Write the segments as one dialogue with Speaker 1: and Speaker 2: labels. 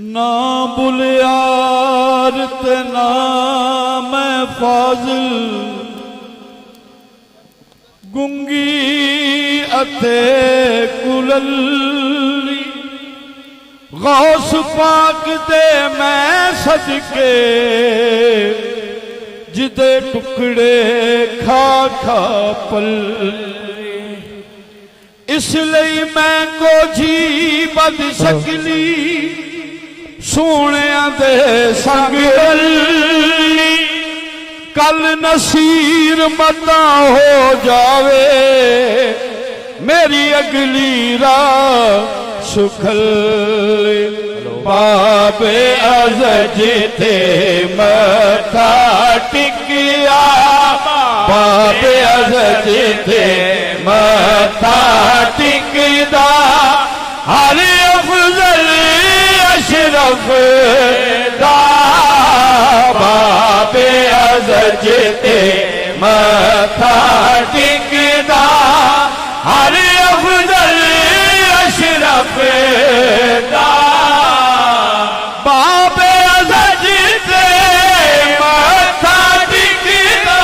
Speaker 1: ना बुलियार ते ना मैं फाजिल गुंगी अते कुलली गौस पाक दे मैं सदके जिदे टुकड़े खा खा पल्ले इसलिए मैं को जी बद शकली सोने दे संग कल नसीर मता हो जावे मेरी अगली राह सुखल बाबे अज़ज थे मथा टिकिया बाबे अज़ज थे मथा टिकदा हर अफजल अशरफ दा बाबे अज़ज थे मथा टिकदा हर अफजल अशरफ दा बाबे अज़ज थे मथा टिकदा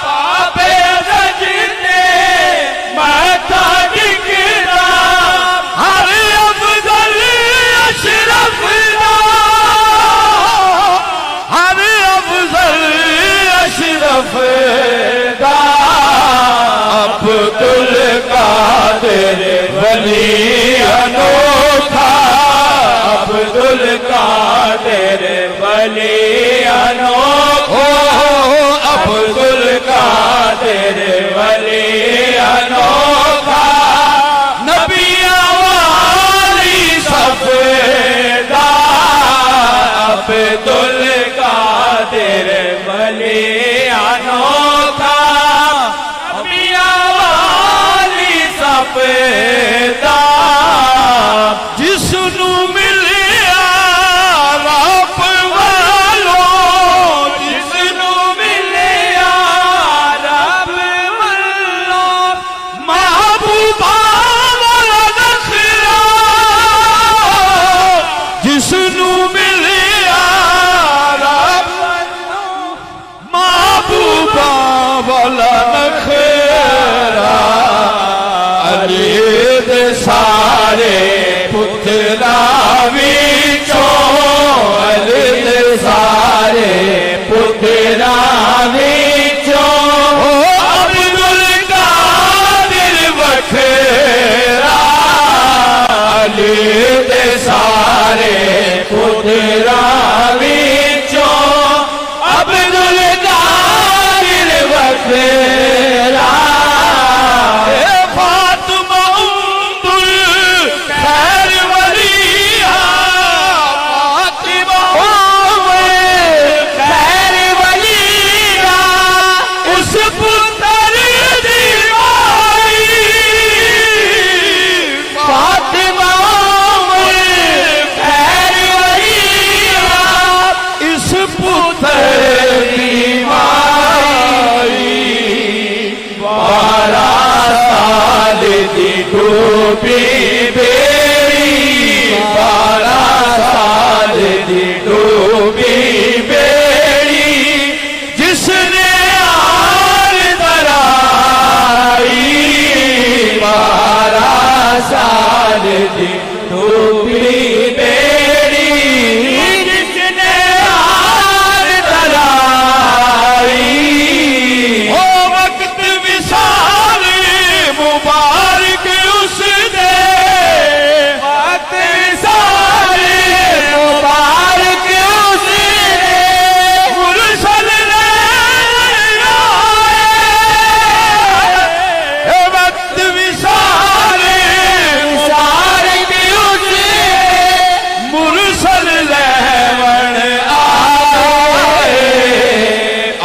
Speaker 1: बाबे अज़ज थे मथा टिकदा हर अफजल अशरफ दा हर अफजल अशरफ दा अब्दुल कादिर वली अनोखा अब्दुल कादिर वली अनोखा अब्दुल कादिर वली अनोखा नबिया वाली सफेदा अब्दुल कादिर वली अनोखा नबिया वाली सफेदा जिसनू मिलिया रब वालों जिसनू मिलिया रब वालों महबूबा वाला नखरा जिसनू मिलिया रब महबूबा वाला नखरा अली दे सारे पुत्रा विचों अली दे सारे पुत्रा विचों अब्दुल कादिर वखेरा अली दे सारे पुत्रा विचों अब्दुल कादिर वखेरा डूबी बेड़ी 12 साल दी डूबी बेड़ी जिसने आर दराई 12 साल दी डूबी बेड़ी जिसने आर दराई ओ वक्त विशाल मुबारक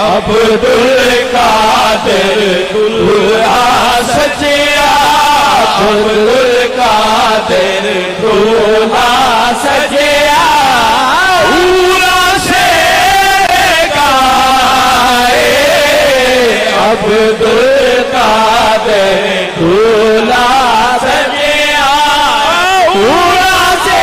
Speaker 1: अब्दुल कादिर दूल्हा सजिया अब्दुल कादिर दूल्हा सजिया पूरा से गाए अब्दुल कादिर दूल्हा सजिया पूरा से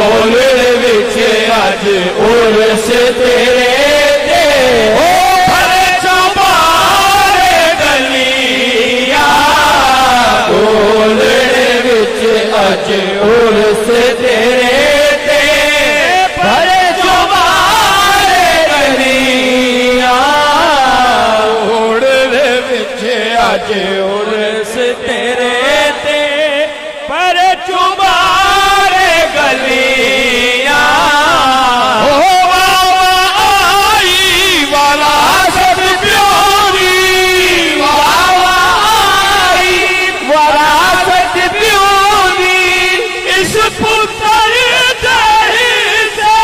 Speaker 1: बोलड़ विच अज उर्स तेरे ते भर चौबारे गलियां बोलड़ विच अज उर्स तेरे ते भर चौबारे गलियां बोलड़ विच अज उर्स तेरे ते पर चुबारे गलियां आई वाला सब प्योरी आई वाला सब प्योरी इस पुत्र दही से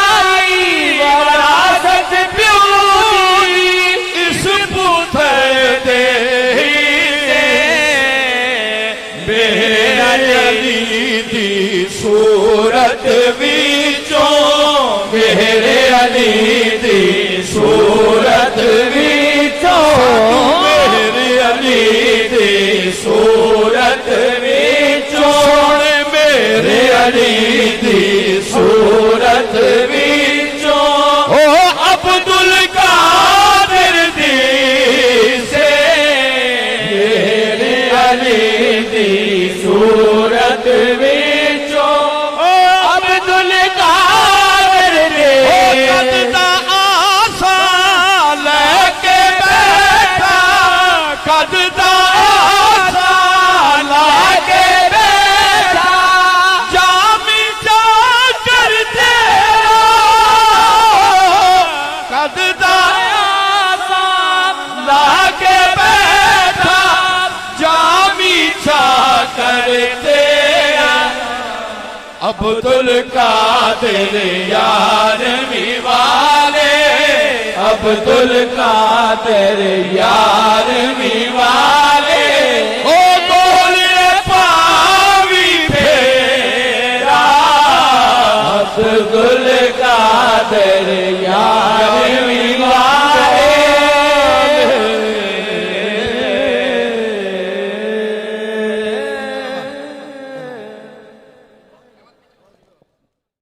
Speaker 1: आई वाला सब प्योरी इस पुत्र दही अली दी सूरत विचों मेरे अली दी सूरत विचों मेरे अली दी सूरत विचों मेरे अली दी सूरत विचों ओ अब्दुल कादिर दी से मेरे अली दी सूरत विचों अब्दुल कादिर दे कद दा आसा लेके बैठा कद दा आसा लेके बैठा जामी जा कर तेरा कद दा आसा लेके बैठा जामी जा करते अब्दुल कादिर यारवीं वाले अब्दुल कादिर यारवीं वाले